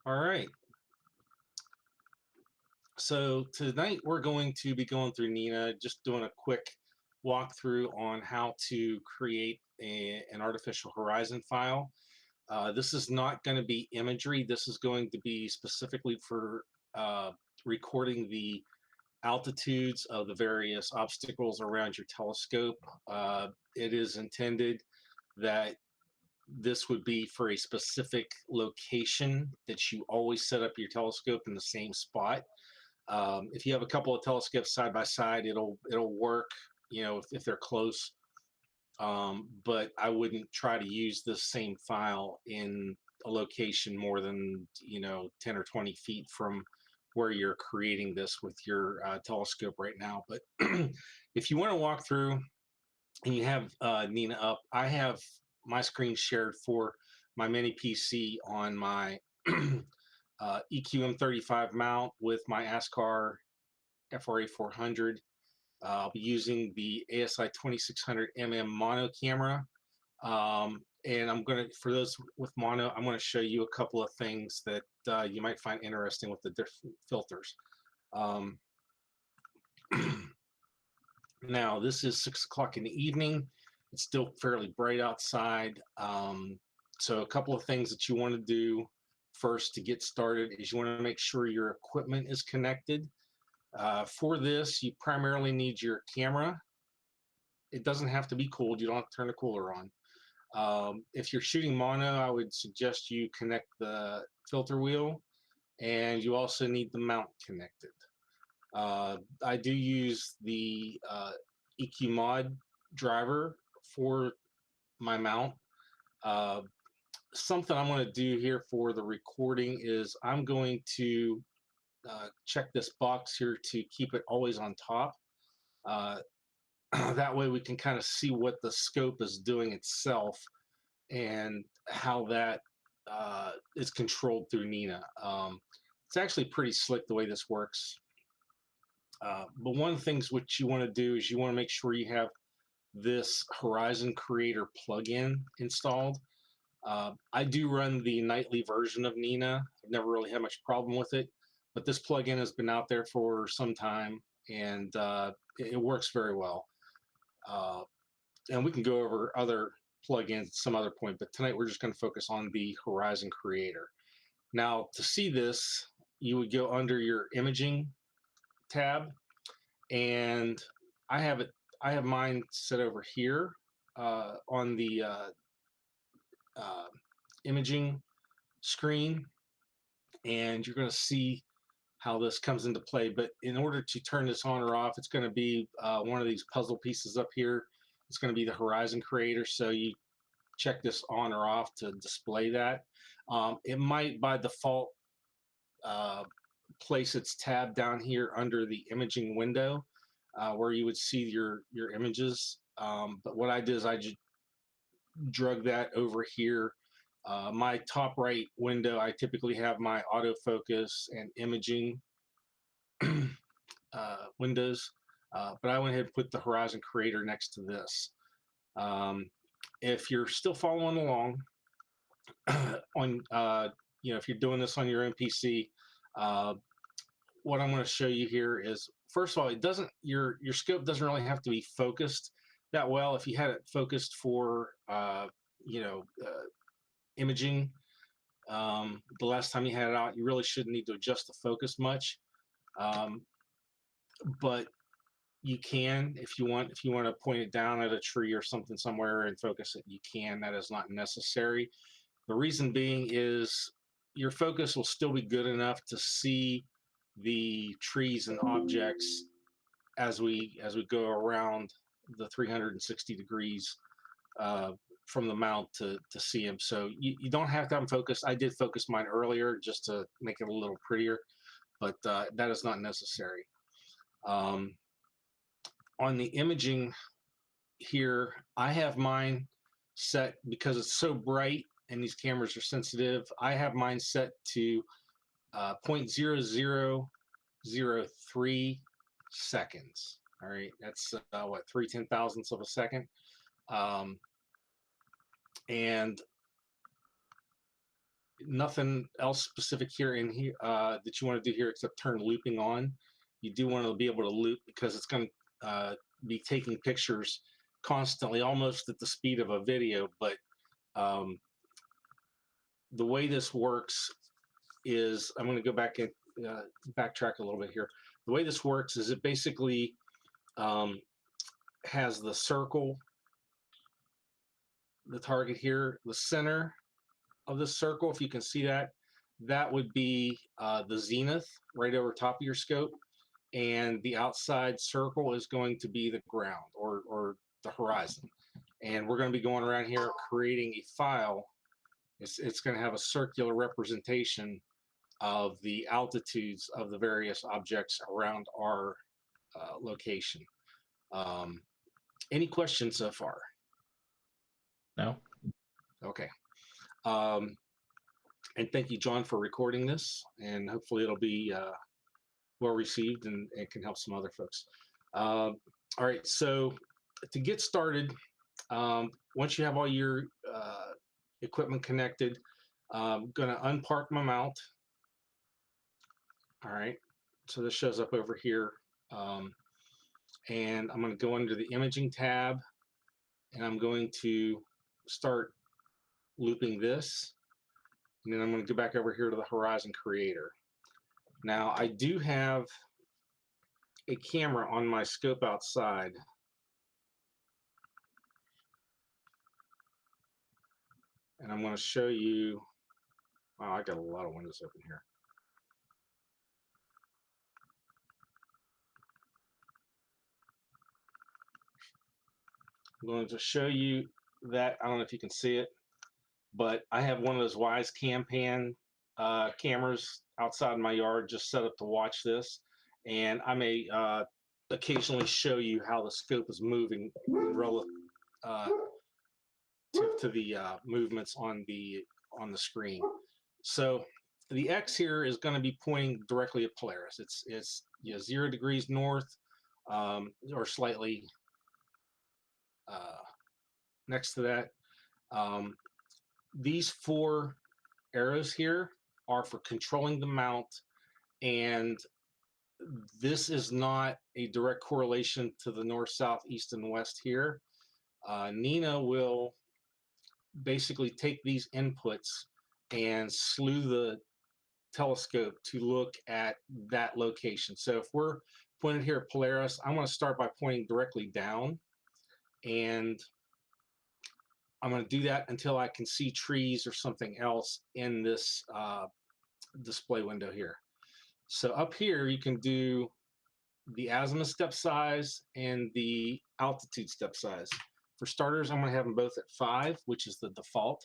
All right. So tonight we're going to be going through Nina, just doing a quick walkthrough on how to create an artificial horizon file. This is not going to be imagery. This is going to be specifically for recording the altitudes of the various obstacles around your telescope. It is intended that this would be for a specific location that you always set up your telescope in the same spot. If you have a couple of telescopes side by side, it'll work. If they're close. But I wouldn't try to use the same file in a location more than 10 or 20 feet from where you're creating this with your telescope right now. But if you want to walk through and you have Nina up, I have my screen shared for my mini PC on my EQM35 mount with my ASCAR FRA 400. I'll be using the ASI 2600 mono camera. And I'm going to, for those with mono, I'm going to show you a couple of things that you might find interesting with the different filters. Um, Now, this is 6 o'clock in the evening. It's still fairly bright outside. So a couple of things that you want to do first to get started is you want to make sure your equipment is connected. For this, you primarily need your camera. It doesn't have to be cooled. You don't have to turn the cooler on. If you're shooting mono, I would suggest you connect the filter wheel, and you also need the mount connected. I do use the EQ Mod driver for my mount. Uh, Something I'm going to do here for the recording is I'm going to check this box here to keep it always on top. Uh, that way we can kind of see what the scope is doing itself and how that is controlled through Nina. It's actually pretty slick the way this works. But one of the things which you want to do is you want to make sure you have this Horizon Creator plugin installed. I do run the nightly version of Nina. I've never really had much problem with it, but this plugin has been out there for some time and it works very well. And we can go over other plugins at some other point, but tonight we're just going to focus on the Horizon Creator. Now, to see this, you would go under your imaging tab, and I have it. I have mine set over here on the uh, imaging screen, and you're going to see how this comes into play. But in order to turn this on or off, it's going to be one of these puzzle pieces up here. It's going to be the Horizon Creator. So you check this on or off to display that. It might by default uh, place its tab down here under the imaging window where you would see your images. But what I did is I just drug that over here. My top right window, I typically have my autofocus and imaging windows, but I went ahead and put the Horizon Creator next to this. Um, if you're still following along on, if you're doing this on your own PC, uh, what I'm going to show you here is, first of all, it doesn't your scope doesn't really have to be focused that well. If you had it focused for you know uh, imaging, the last time you had it out, you really shouldn't need to adjust the focus much. Um, but you can, if you want to point it down at a tree or something somewhere and focus it, you can. That is not necessary. The reason being is your focus will still be good enough to see the trees and objects as we go around the 360 degrees uh, from the mount to see them. So you don't have to have them focused. I did focus mine earlier just to make it a little prettier, but that is not necessary. Um, on the imaging here, I have mine set because it's so bright and these cameras are sensitive. I have mine set to 0.0003 seconds. All right, that's what, 3/10,000ths of a second. Um, and nothing else specific here in here that you want to do here except turn looping on. You do want to be able to loop because it's going to be taking pictures constantly, almost at the speed of a video. But um, the way this works is, I'm going to go back and backtrack a little bit here. The way this works is it basically has the circle, the target here, the center of the circle, if you can see that, that would be the zenith right over top of your scope. And the outside circle is going to be the ground or the horizon. And we're going to be going around here creating a file. It's going to have a circular representation of the altitudes of the various objects around our location. Any questions so far? No. Okay. And thank you, John, for recording this. And hopefully it'll be well received and it can help some other folks. All right. So to get started, once you have all your equipment connected, I'm going to unpark my mount. All right. So this shows up over here. And I'm going to go under the imaging tab and I'm going to start looping this. And then I'm going to go back over here to the Horizon Creator. Now I do have a camera on my scope outside. And I'm going to show you, wow, I got a lot of windows open here. I'm going to show you that, I don't know if you can see it, but I have one of those Wyze CamPan cameras outside my yard just set up to watch this. And I may occasionally show you how the scope is moving relative to the movements on the screen. So the X here is going to be pointing directly at Polaris. It's 0 degrees north or slightly next to that. These 4 arrows here are for controlling the mount, and this is not a direct correlation to the north, south, east, and west here. Nina will basically take these inputs and slew the telescope to look at that location. So if we're pointed here at Polaris, I'm going to start by pointing directly down, and I'm going to do that until I can see trees or something else in this display window here. So up here, you can do the azimuth step size and the altitude step size. For starters, I'm going to have them both at 5, which is the default.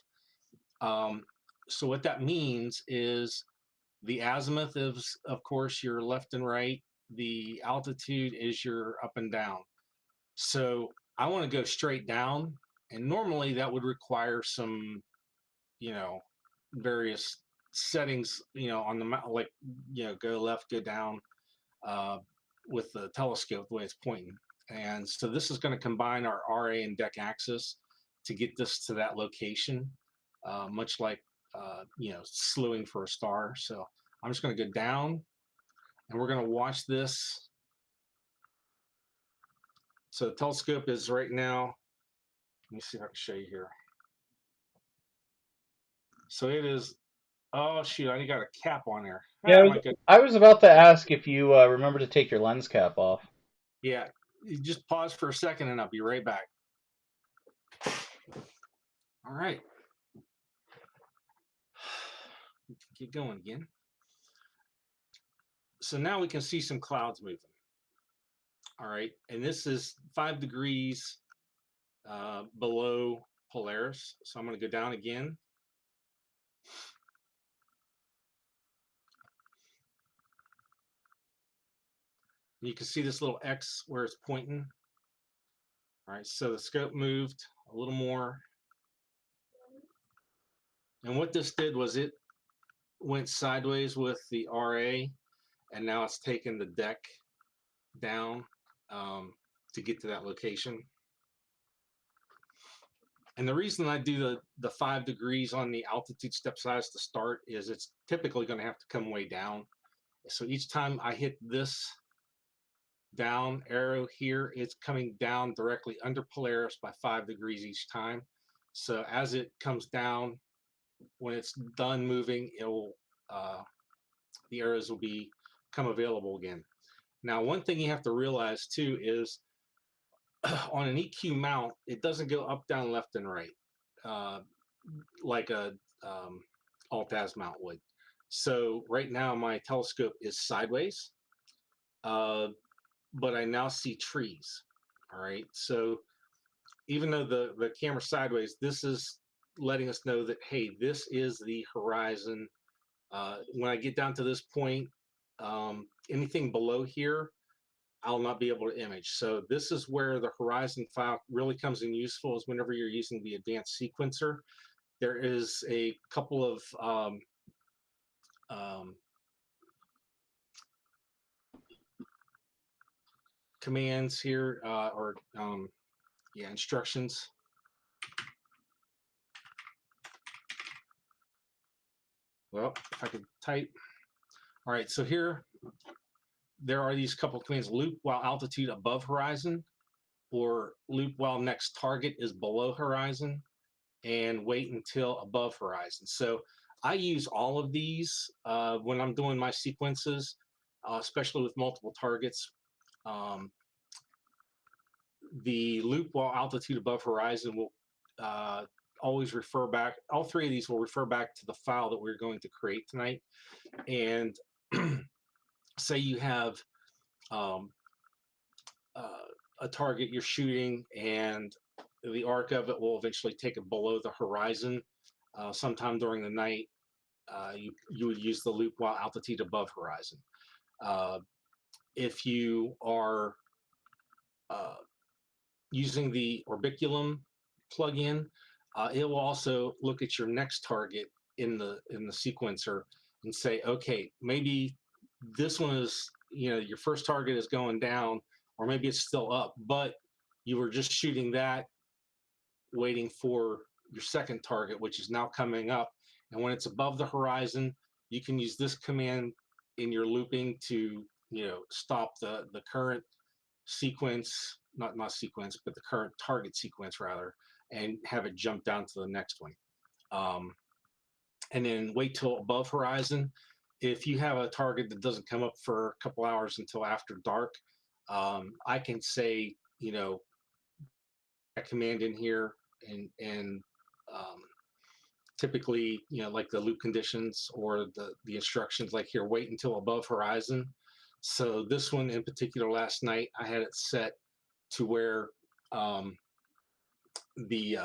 So what that means is the azimuth is, of course, your left and right. The altitude is your up and down. So I want to go straight down, and normally that would require some, various settings, on the map, like, go left, go down with the telescope the way it's pointing. And so this is going to combine our RA and deck axis to get this to that location, much like, slewing for a star. So I'm just going to go down and we're going to watch this. So the telescope is right now, let me see if I can show you here. So it is, oh shoot, I got a cap on there. Yeah, I was about to ask if you remember to take your lens cap off. Yeah, you just pause for a second and I'll be right back. All right. Get going again. So now we can see some clouds moving. All right, and this is 5 degrees below Polaris. So I'm going to go down again. You can see this little X where it's pointing. All right, so the scope moved a little more. And what this did was it went sideways with the RA, and now it's taken the deck down to get to that location. And the reason I do the 5 degrees on the altitude step size to start is it's typically going to have to come way down. So each time I hit this down arrow here, it's coming down directly under Polaris by 5 degrees each time. So as it comes down, when it's done moving, it'll the arrows will become available again. Now, one thing you have to realize too is on an EQ mount, it doesn't go up, down, left, and right uh, like a Altaz mount would. So right now my telescope is sideways, uh, but I now see trees. All right. So even though the camera's sideways, this is letting us know that, hey, this is the horizon. When I get down to this point, anything below here, I'll not be able to image. So this is where the horizon file really comes in useful, is whenever you're using the advanced sequencer. There is a couple of um, commands here, or yeah, instructions. Well, if I could type. All right, so here there are these couple of commands: loop while altitude above horizon, or loop while next target is below horizon, and wait until above horizon. So I use all of these when I'm doing my sequences, especially with multiple targets. Um, the loop while altitude above horizon will always refer back, all three of these will refer back to the file that we're going to create tonight. And say you have um, a target you're shooting, and the arc of it will eventually take it below the horizon sometime during the night. You would use the loop while altitude above horizon. If you are uh, using the Orbiculum plugin, it will also look at your next target in the sequencer and say, okay, maybe this one is, your first target is going down, or maybe it's still up, but you were just shooting that, waiting for your second target, which is now coming up. And when it's above the horizon, you can use this command in your looping to, stop the current sequence, not sequence, but the current target sequence rather, and have it jump down to the next one. And then wait till above horizon. If you have a target that doesn't come up for a couple hours until after dark, I can say, a command in here, and typically, like the loop conditions or the instructions, like here, wait until above horizon. So this one in particular, last night, I had it set to where the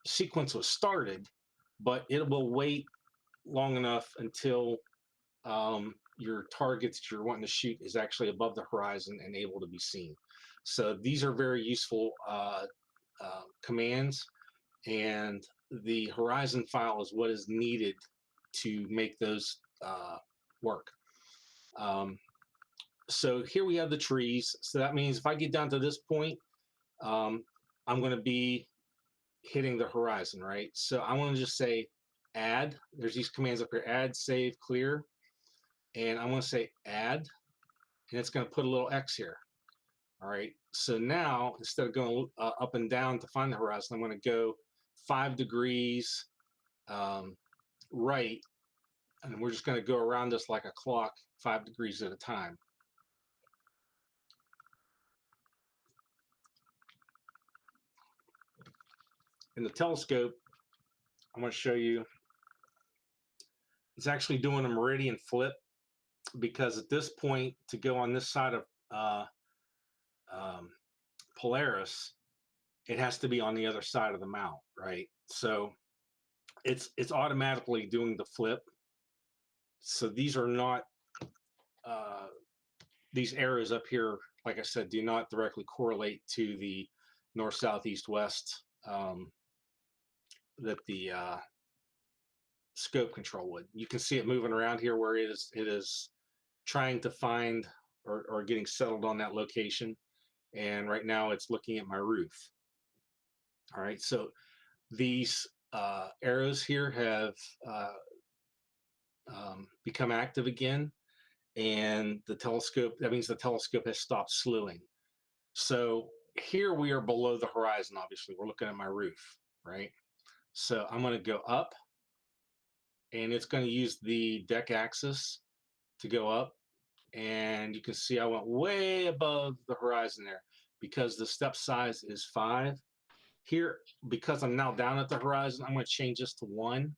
sequence was started, but it will wait long enough until your target that you're wanting to shoot is actually above the horizon and able to be seen. So these are very useful commands, and the horizon file is what is needed to make those work. So here we have the trees. So that means if I get down to this point, I'm going to be hitting the horizon, right? So I want to just say add. There's these commands up here: add, save, clear. And I'm going to say add, and it's going to put a little X here. All right. So now instead of going up and down to find the horizon, I'm going to go 5 degrees right, and we're just going to go around this like a clock, 5 degrees at a time. In the telescope, I'm going to show you, it's actually doing a meridian flip, because at this point, to go on this side of um, Polaris, it has to be on the other side of the mount, right? So it's automatically doing the flip. So these are not uh, these arrows up here, like I said, do not directly correlate to the north, south, east, west that the scope control would. You can see it moving around here where it is trying to find or getting settled on that location. And right now it's looking at my roof. All right, so these arrows here have become active again, and the telescope, that means the telescope has stopped slewing. So here we are below the horizon, obviously. We're looking at my roof, right? So I'm going to go up, and it's going to use the deck axis to go up. And you can see I went way above the horizon there because the step size is 5. Here, because I'm now down at the horizon, I'm going to change this to 1.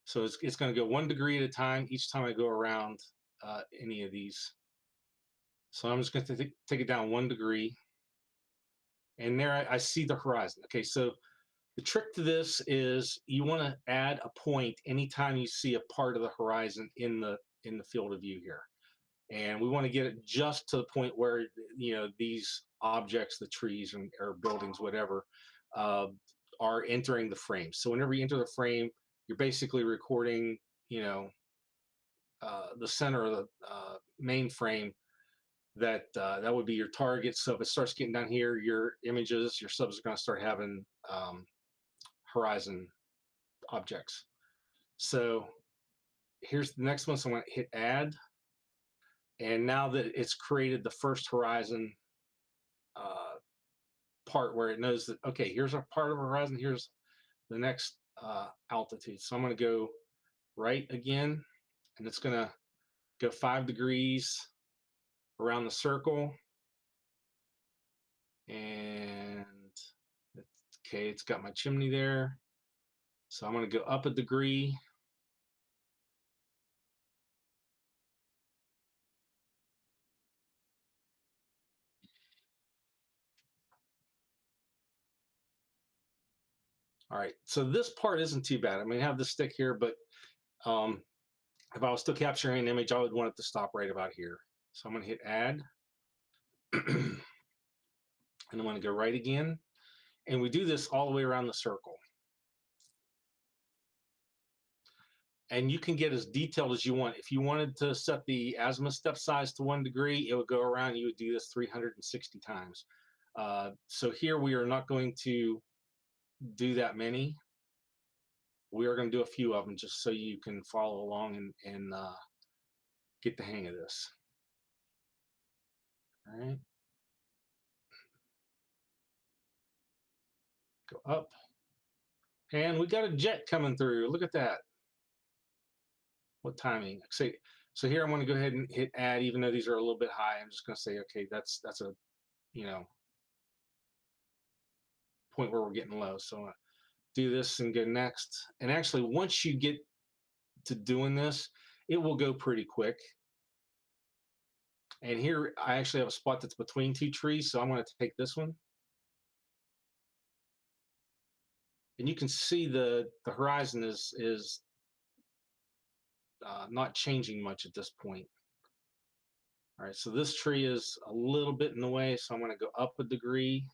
So it's going to go 1 degree at a time each time I go around any of these. So I'm just going to take it down 1 degree. And there I see the horizon. Okay, so the trick to this is you want to add a point anytime you see a part of the horizon in the field of view here. And we want to get it just to the point where these objects, the trees and or buildings, whatever, uh, are entering the frame. So whenever you enter the frame, you're basically recording, the center of the main frame. That would be your target. So if it starts getting down here, your images, your subs are going to start having horizon objects. So here's the next one. So I'm going to hit add. And now that it's created the first horizon part where it knows that, okay, here's a part of horizon, here's the next altitude. So I'm going to go right again, and it's going to go 5 degrees around the circle. And okay, it's got my chimney there. So I'm going to go up a degree. All right, so this part isn't too bad. I mean, I have the stick here, but if I was still capturing an image, I would want it to stop right about here. So I'm going to hit add. And I'm going to go right again. And we do this all the way around the circle. And you can get as detailed as you want. If you wanted to set the azimuth step size to 1 degree, it would go around, you would do this 360 times. So here we are not going to do that many. We are going to do a few of them just so you can follow along and get the hang of this. All right. Go up. And we got a jet coming through. Look at that. What timing? So here I'm going to go ahead and hit add, even though these are a little bit high. I'm just going to say, okay, that's a, point where we're getting low. So I'm going to do this and go next. And actually, once you get to doing this, it will go pretty quick. And here I actually have a spot that's between 2 trees. So I'm going to take this one. And you can see the horizon is not changing much at this point. All right, so this tree is a little bit in the way, so I'm going to go up a degree.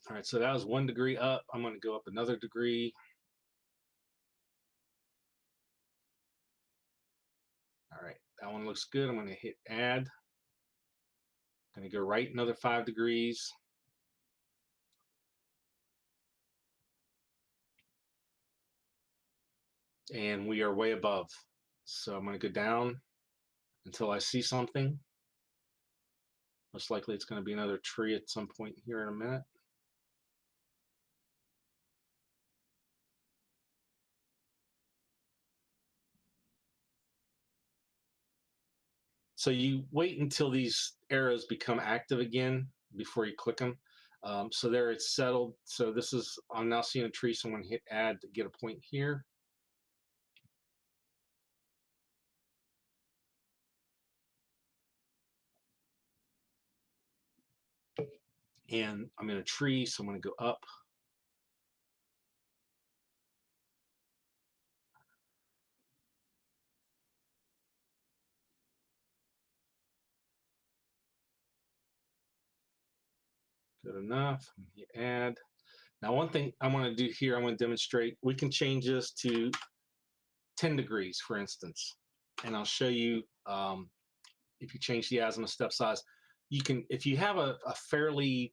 All right, so that was 1 degree up. I'm going to go up another degree. All right, that one looks good. I'm going to hit add. I'm going to go right another 5 degrees. And we are way above. So I'm going to go down until I see something. Most likely it's going to be another tree at some point here in a minute. So you wait until these arrows become active again before you click them. So there it's settled. So this is, I'm now seeing a tree, so I'm going to hit add to get a point here. And I'm in a tree, so I'm going to go up. Good enough. Hit add. Now, one thing I want to do here, I'm going to demonstrate, we can change this to 10 degrees, for instance. And I'll show you if you change the azimuth step size. you can, if you have a fairly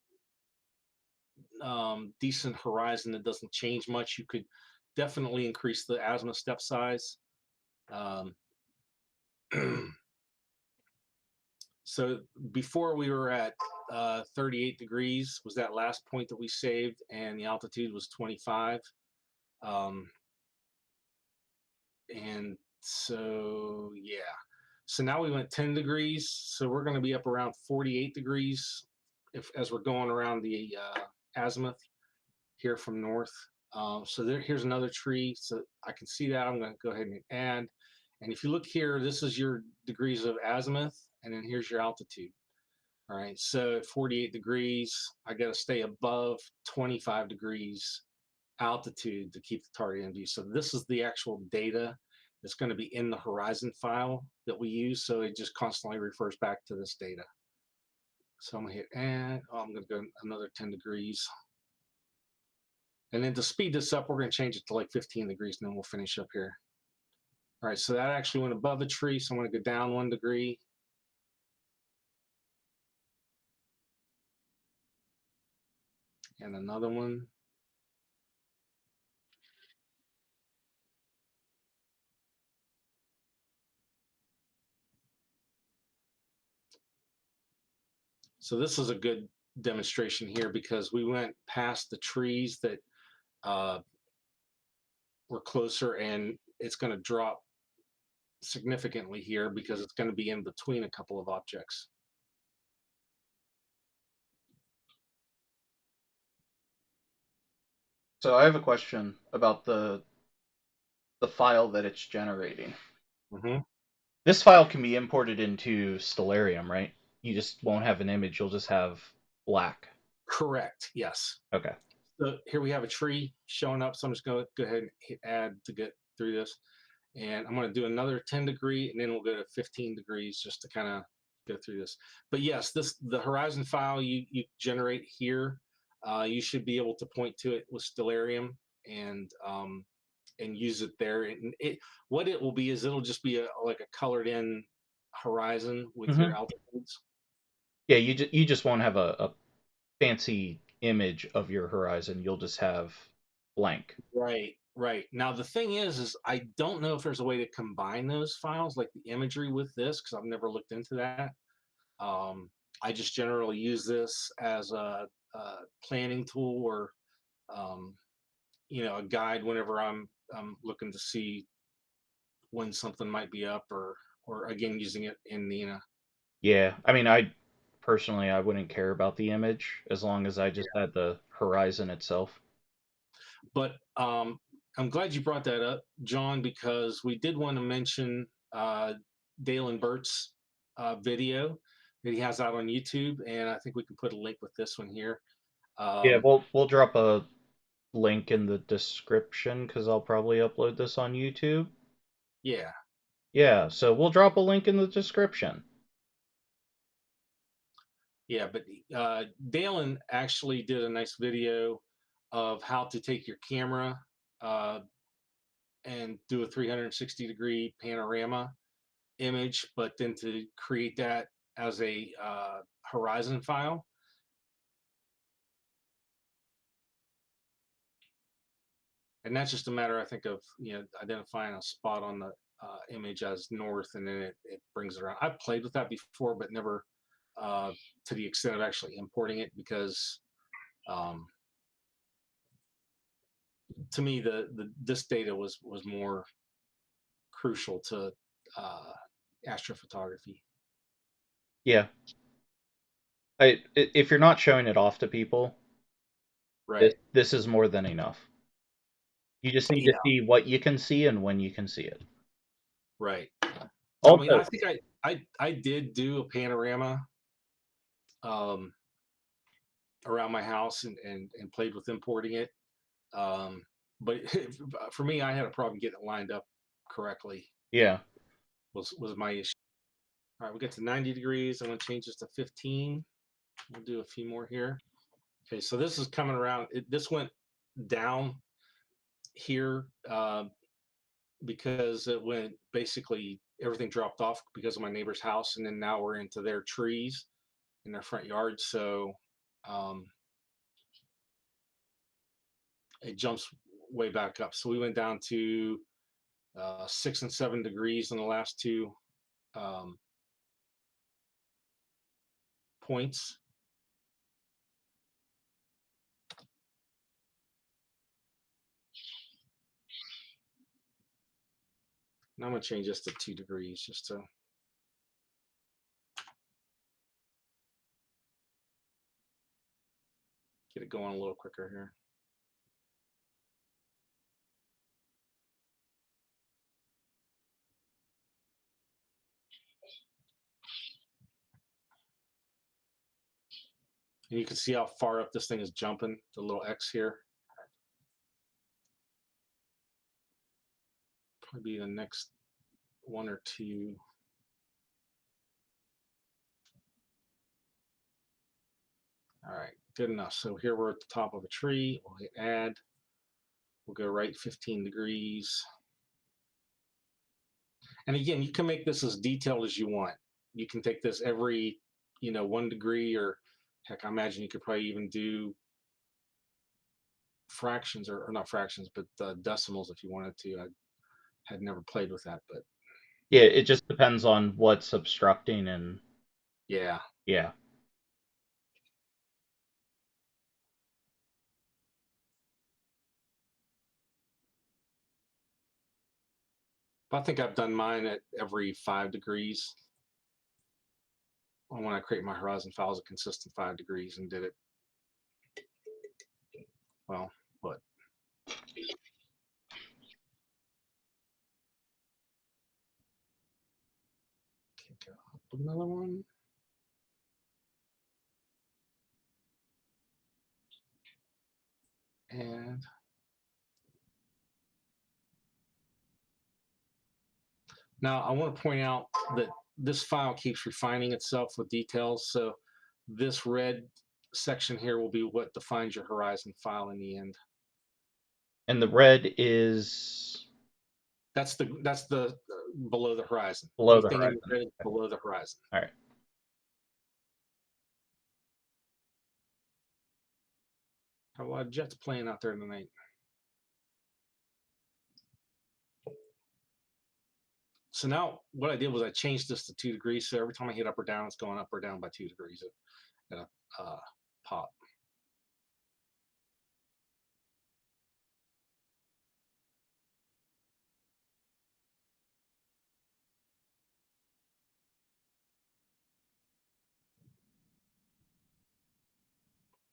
decent horizon that doesn't change much, you could definitely increase the azimuth step size. Um, so before we were at 38 degrees was that last point that we saved, and the altitude was 25. Um, and so, yeah. So now we went 10 degrees. So we're going to be up around 48 degrees if as we're going around the azimuth here from north. So here's another tree. So I can see that. I'm going to go ahead and add. And if you look here, this is your degrees of azimuth, and then here's your altitude. All right. So at 48 degrees, I got to stay above 25 degrees altitude to keep the target in view. So this is the actual data that's going to be in the horizon file that we use. So it just constantly refers back to this data. So I'm going to hit add. Oh, I'm going to go another 10 degrees. And then to speed this up, we're going to change it to like 15 degrees, and then we'll finish up here. All right, so that actually went above the tree, so I'm going to go down 1 degree. And another one. So this is a good demonstration here because we went past the trees that uh, were closer, and it's going to drop significantly here because it's going to be in between a couple of objects. So I have a question about the file that it's generating. Mm-hmm. This file can be imported into Stellarium, right? You just won't have an image, you'll just have black. Correct. Yes. Okay. So here we have a tree showing up. So I'm just going to go ahead and hit add to get through this. And I'm going to do another 10 degree, and then we'll go to 15 degrees just to kind of go through this. But yes, the horizon file you generate here, you should be able to point to it with Stellarium and use it there. And what it will be is it'll just be like a colored in horizon with Mm-hmm. your altitudes. Yeah, you just won't have a fancy image of your horizon. You'll just have blank. Right, right. Now the thing is I don't know if there's a way to combine those files, like the imagery with this, because I've never looked into that. I just generally use this as a planning tool or um, a guide whenever I'm looking to see when something might be up, or again using it in Nina. Yeah, I mean, I wouldn't care about the image as long as I just had the horizon itself. But I'm glad you brought that up, John, because we did want to mention Dale and Bert's video that he has out on YouTube, and I think we can put a link with this one here. Yeah, Um, we'll drop a link in the description because I'll probably upload this on YouTube. yeah, Yeah, so we'll drop a link in the description. yeah, but Dalen actually did a nice video of how to take your camera uh, and do a 360-degree panorama image, but then to create that as a horizon file. And that's just a matter, I think, of identifying a spot on the image as north, and then it brings it around. I've played with that before, but never to the extent of actually importing it, because um, to me this data was more crucial to uh, astrophotography. Yeah, if you're not showing it off to people, this Right. this is more than enough. You just need to Yeah. see what you can see and when you can see it. Right. I mean, I Also, think I did do a panorama um, around my house and played with importing it. But for me, I had a problem getting it lined up correctly. yeah. Was my issue. All right, we get to 90 degrees. I'm going to change this to 15. We'll do a few more here. Okay, so this is coming around. This went down here because it went basically everything dropped off because of my neighbor's house, and then now we're into their trees, in their front yard. So it jumps way back up. So we went down to 6 and 7 degrees in the last two points. And I'm going to change this to 2 degrees just to get it going a little quicker here. And you can see how far up this thing is jumping, the little X here. Probably the next 1 or 2. All right, good enough. So here we're at the top of a tree. We'll hit add. We'll go right 15 degrees. And again, you can make this as detailed as you want. You can take this every, 1 degree, or heck, I imagine you could probably even do fractions, or not fractions, but decimals if you wanted to. I had never played with that, but Yeah, it just depends on what's obstructing and yeah. yeah. But I think I've done mine at every 5 degrees. When I create my horizon files, a consistent 5 degrees, and did it. Well, what? Okay, go another one. And now I want to point out that this file keeps refining itself with details. So this red section here will be what defines your horizon file in the end. And the red is That's the below the horizon. below the Anything horizon. in the red is below the horizon. All right. How a lot of jets playing out there tonight. So now what I did was I changed this to 2 degrees. So every time I hit up or down, it's going up or down by 2 degrees at a pop.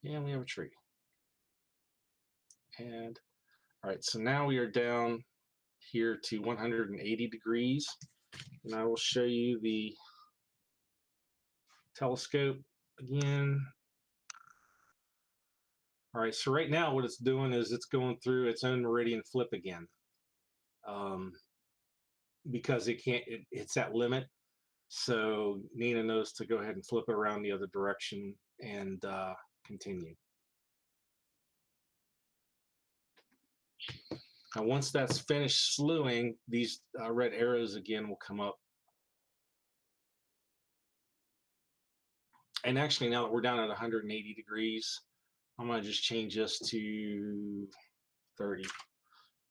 Yeah, we have a tree. And all right, so now we are down here to 180 degrees. And I will show you the telescope again. All right, so right now what it's doing is it's going through its own meridian flip again. Because it's at limit. So Nina knows to go ahead and flip it around the other direction and continue. Now, once that's finished slewing, these red arrows again will come up. And actually, now that we're down at 180 degrees, I'm going to just change this to 30,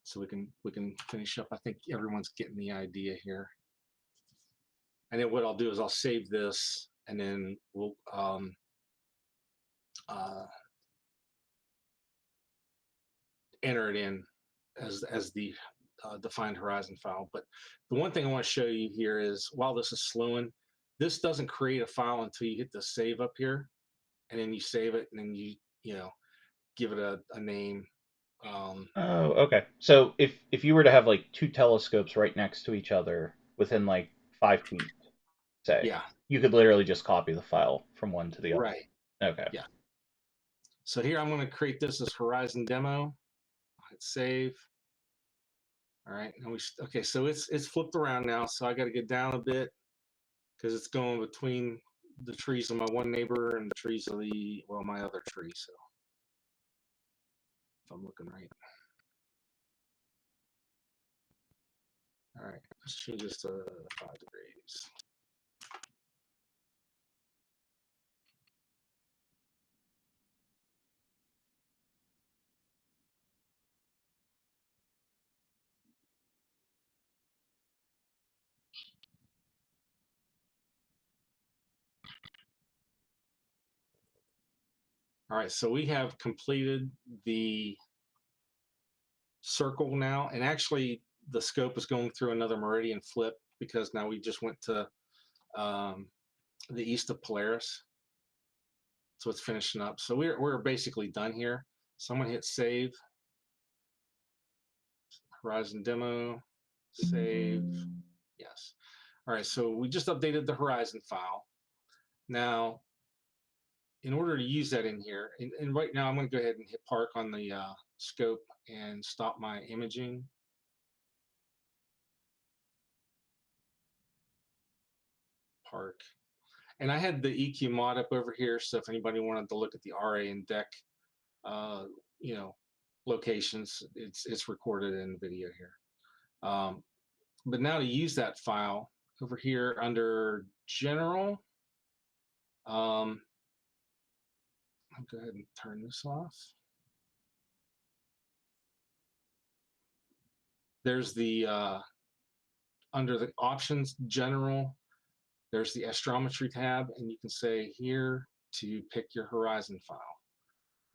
so we can finish up. I think everyone's getting the idea here. And then what I'll do is I'll save this, and then we'll enter it in as the defined horizon file. But the one thing I want to show you here is while this is slowing, this doesn't create a file until you hit the save up here, and then you save it, and then you give it a name. Oh, okay. So if you were to have like two telescopes right next to each other within like 5 feet, say, Yeah, you could literally just copy the file from one to the other. right. Okay. Yeah. So here I'm going to create this as Horizon Demo. Hit save. All right. And okay. So it's flipped around now. So I got to get down a bit because it's going between the trees of my one neighbor and the trees of my other tree. So if I'm looking right. All right. Let's change this to 5 degrees. All right, so we have completed the circle now, and actually the scope is going through another meridian flip because now we just went to um, the east of Polaris. So it's finishing up. So we're basically done here. So I'm gonna hit save, Horizon demo, save, yes. All right, so we just updated the Horizon file. Now, in order to use that in here, and right now I'm gonna go ahead and hit park on the scope and stop my imaging. Park. And I had the EQ mod up over here, so if anybody wanted to look at the RA and deck, uh, you know, locations, it's recorded in video here. But now to use that file over here under General, I'll go ahead and turn this off. There's the under the options General. There's the astrometry tab, and you can say here to pick your Horizon file.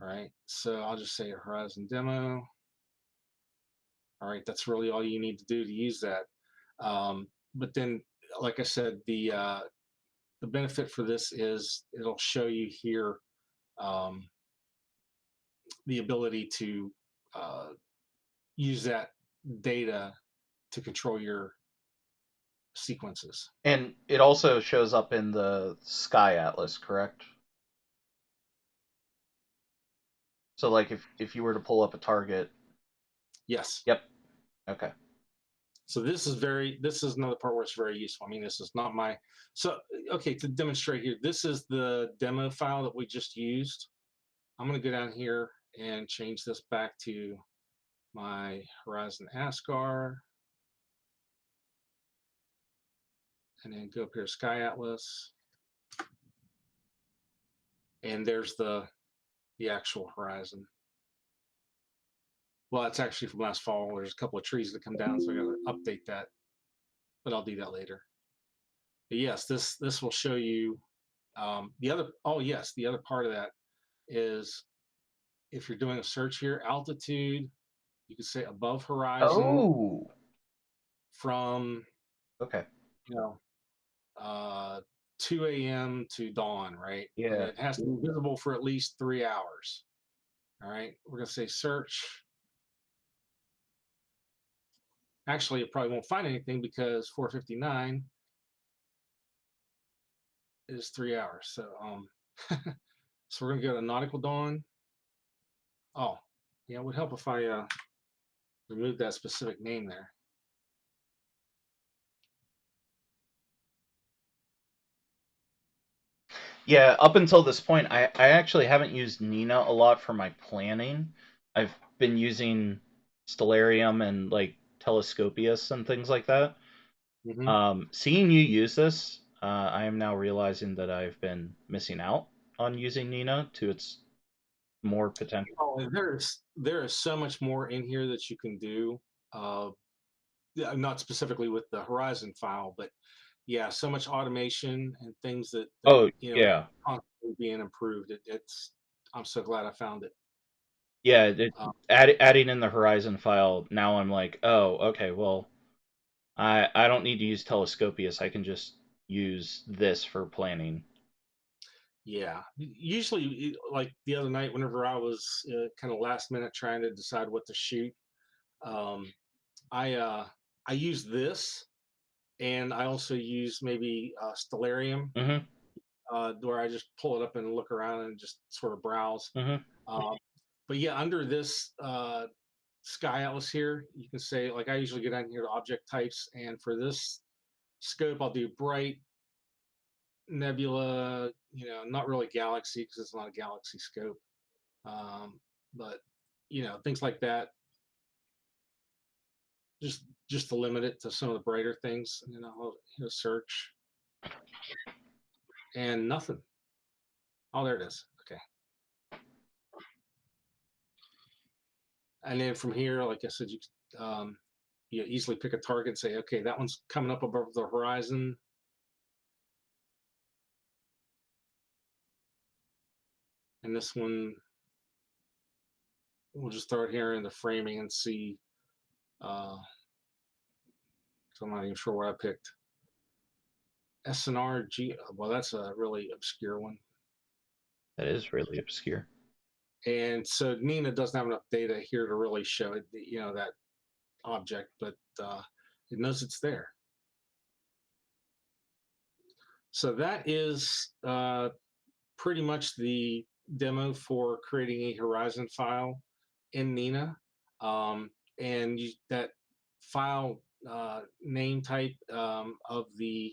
All right, so I'll just say Horizon demo. All right, that's really all you need to do to use that. But then, like I said, the benefit for this is it'll show you here the ability to use that data to control your sequences. And it also shows up in the Sky Atlas, correct? So like if you were to pull up a target. Yes. Yep. Okay. So this is another part where it's very useful. I mean, this is not my, so, okay, to demonstrate here, this is the demo file that we just used. I'm going to go down here and change this back to my Horizon ASCAR. And then go up here, Sky Atlas. And there's the actual horizon. Well, it's actually from last fall. There's a couple of trees that come down, so I got to update that, but I'll do that later. But yes, this will show you the other. Oh yes, the other part of that is if you're doing a search here, altitude. You can say above horizon Oh. from Okay. you know uh, 2 a.m. to dawn, right? And Yeah. it has to be visible for at least 3 hours. All right, we're gonna say search. Actually, it probably won't find anything because 4:59 is 3 hours. So so we're gonna go to nautical dawn. Oh, yeah, it would help if I remove that specific name there. Yeah, up until this point, I actually haven't used Nina a lot for my planning. I've been using Stellarium and like Telescopius and things like that. Mm-hmm. Seeing you use this, I am now realizing that I've been missing out on using Nina to its more potential. Oh, and there is so much more in here that you can do. Not specifically with the Horizon file, but yeah, so much automation and things that Oh, you know yeah. constantly being improved. It's I'm so glad I found it. Yeah, Um, adding in the Horizon file, now I'm like, oh, okay, well, I don't need to use Telescopius. I can just use this for planning. yeah, usually like the other night, whenever I was kind of last minute trying to decide what to shoot, um, I use this, and I also use maybe Stellarium, Mm-hmm. where I just pull it up and look around and just sort of browse. Mm-hmm. Um, but yeah, under this Sky Atlas here, you can say, like I usually get down here to object types, and for this scope, I'll do bright, nebula, not really galaxy because it's not a galaxy scope, um, but things like that. Just to limit it to some of the brighter things, and then I'll hit a search, and nothing. Oh, there it is. Okay. And then from here, like I said, you easily pick a target and say, okay, that one's coming up above the horizon. And this one, we'll just start here in the framing and see. So I'm not even sure what I picked. SNRG. Well, that's a really obscure one. That is really obscure. And so Nina doesn't have enough data here to really show it, that object, but it knows it's there. So that is pretty much the demo for creating a Horizon file in Nina. And that file name type of the,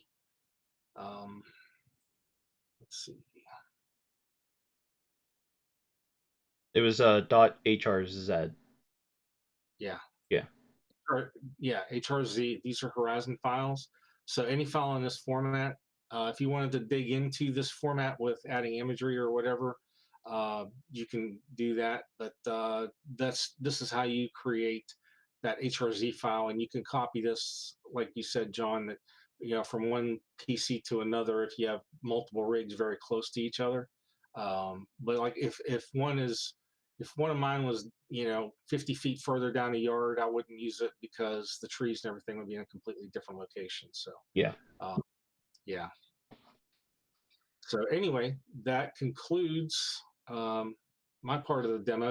let's see. It was .hrz. Yeah. Yeah. Yeah, HRZ. These are Horizon files. So any file in this format, if you wanted to dig into this format with adding imagery or whatever, you can do that. But this is how you create that HRZ file, and you can copy this, like you said, John, that from one PC to another if you have multiple rigs very close to each other. But like if one of mine was 50 feet further down the yard, I wouldn't use it because the trees and everything would be in a completely different location. So Yeah. yeah. So anyway, that concludes my part of the demo.